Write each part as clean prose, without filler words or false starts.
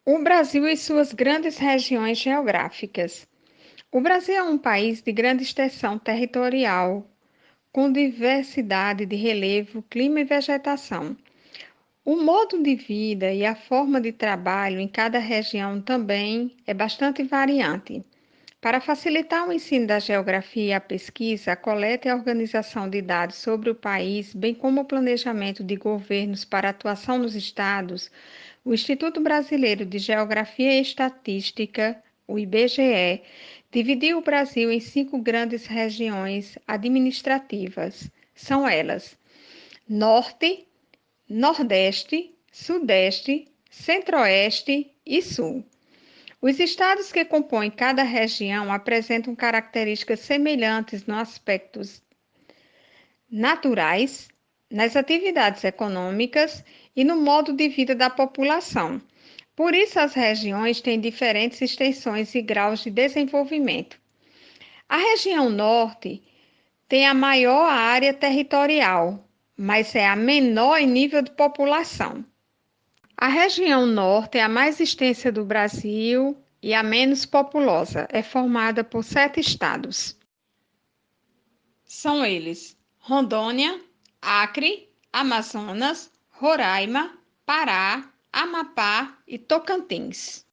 O Brasil e suas grandes regiões geográficas. O Brasil é um país de grande extensão territorial, com diversidade de relevo, clima e vegetação. O modo de vida e a forma de trabalho em cada região também é bastante variante. Para facilitar o ensino da geografia e a pesquisa, a coleta e a organização de dados sobre o país, bem como o planejamento de governos para atuação nos estados, o Instituto Brasileiro de Geografia e Estatística, o IBGE, dividiu o Brasil em 5 grandes regiões administrativas. São elas: Norte, Nordeste, Sudeste, Centro-Oeste e Sul. Os estados que compõem cada região apresentam características semelhantes nos aspectos naturais, nas atividades econômicas e no modo de vida da população. Por isso, as regiões têm diferentes extensões e graus de desenvolvimento. A região norte tem a maior área territorial, mas é a menor em nível de população. A região norte é a mais extensa do Brasil e a menos populosa. É formada por 7 estados. São eles: Rondônia, Acre, Amazonas, Roraima, Pará, Amapá e Tocantins.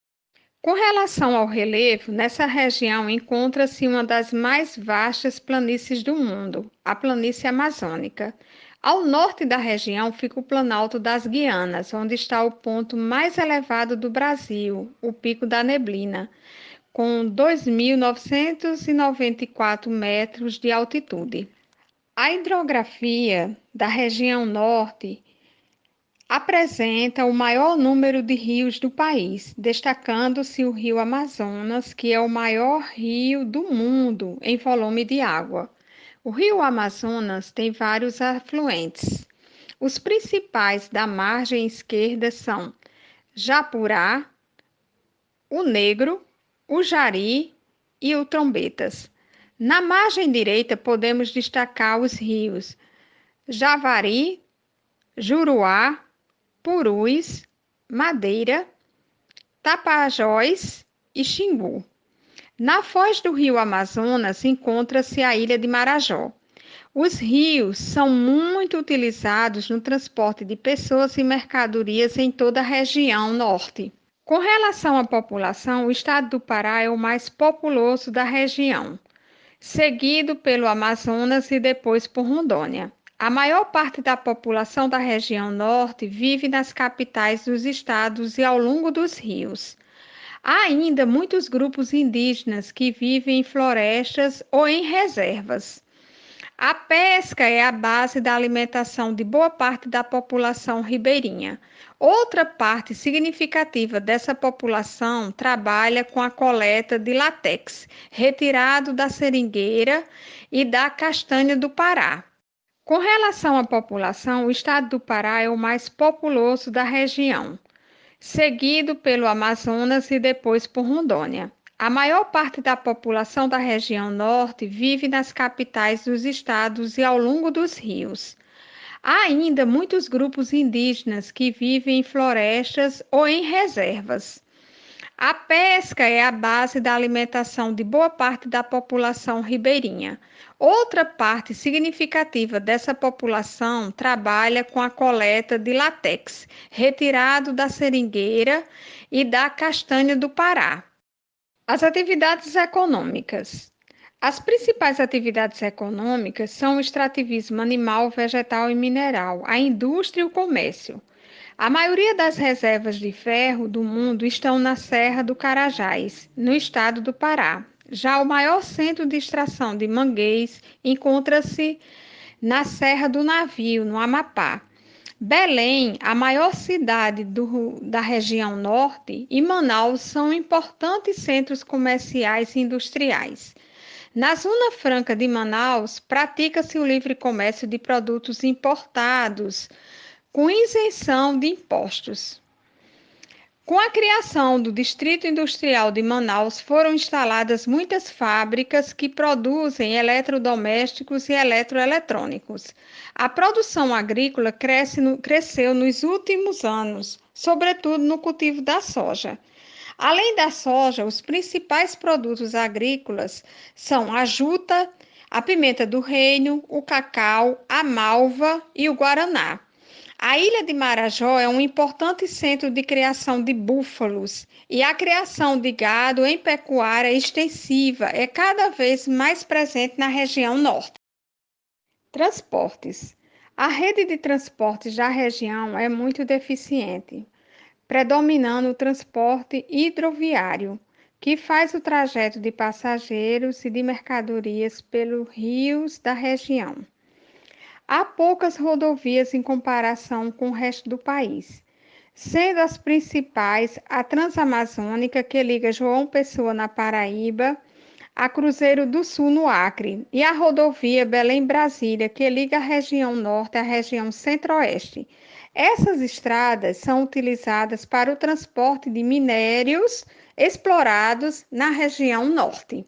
Com relação ao relevo, nessa região encontra-se uma das mais vastas planícies do mundo, a Planície Amazônica. Ao norte da região fica o Planalto das Guianas, onde está o ponto mais elevado do Brasil, o Pico da Neblina, com 2.994 metros de altitude. A hidrografia da região norte apresenta o maior número de rios do país, destacando-se o Rio Amazonas, que é o maior rio do mundo em volume de água. O Rio Amazonas tem vários afluentes. Os principais da margem esquerda são Japurá, o Negro, o Jari e o Trombetas. Na margem direita podemos destacar os rios Javari, Juruá, Purus, Madeira, Tapajós e Xingu. Na foz do rio Amazonas encontra-se a ilha de Marajó. Os rios são muito utilizados no transporte de pessoas e mercadorias em toda a região norte. Com relação à população, o estado do Pará é o mais populoso da região, seguido pelo Amazonas e depois por Rondônia. A maior parte da população da região norte vive nas capitais dos estados e ao longo dos rios. Há ainda muitos grupos indígenas que vivem em florestas ou em reservas. A pesca é a base da alimentação de boa parte da população ribeirinha. Outra parte significativa dessa população trabalha com a coleta de látex, retirado da seringueira e da castanha do Pará. Com relação à população, o estado do Pará é o mais populoso da região, seguido pelo Amazonas e depois por Rondônia. A maior parte da população da região norte vive nas capitais dos estados e ao longo dos rios. Há ainda muitos grupos indígenas que vivem em florestas ou em reservas. A pesca é a base da alimentação de boa parte da população ribeirinha. Outra parte significativa dessa população trabalha com a coleta de látex, retirado da seringueira e da castanha do Pará. As atividades econômicas. As principais atividades econômicas são o extrativismo animal, vegetal e mineral, a indústria e o comércio. A maioria das reservas de ferro do mundo estão na Serra do Carajás, no estado do Pará. Já o maior centro de extração de manguês encontra-se na Serra do Navio, no Amapá. Belém, a maior cidade da região norte, e Manaus são importantes centros comerciais e industriais. Na Zona Franca de Manaus, pratica-se o livre comércio de produtos importados, com isenção de impostos. Com a criação do Distrito Industrial de Manaus, foram instaladas muitas fábricas que produzem eletrodomésticos e eletroeletrônicos. A produção agrícola cresceu nos últimos anos, sobretudo no cultivo da soja. Além da soja, os principais produtos agrícolas são a juta, a pimenta do reino, o cacau, a malva e o guaraná. A ilha de Marajó é um importante centro de criação de búfalos e a criação de gado em pecuária extensiva é cada vez mais presente na região norte. Transportes. A rede de transportes da região é muito deficiente, predominando o transporte hidroviário, que faz o trajeto de passageiros e de mercadorias pelos rios da região. Há poucas rodovias em comparação com o resto do país, sendo as principais a Transamazônica, que liga João Pessoa, na Paraíba, a Cruzeiro do Sul, no Acre, e a rodovia Belém-Brasília, que liga a região norte à região centro-oeste. Essas estradas são utilizadas para o transporte de minérios explorados na região norte.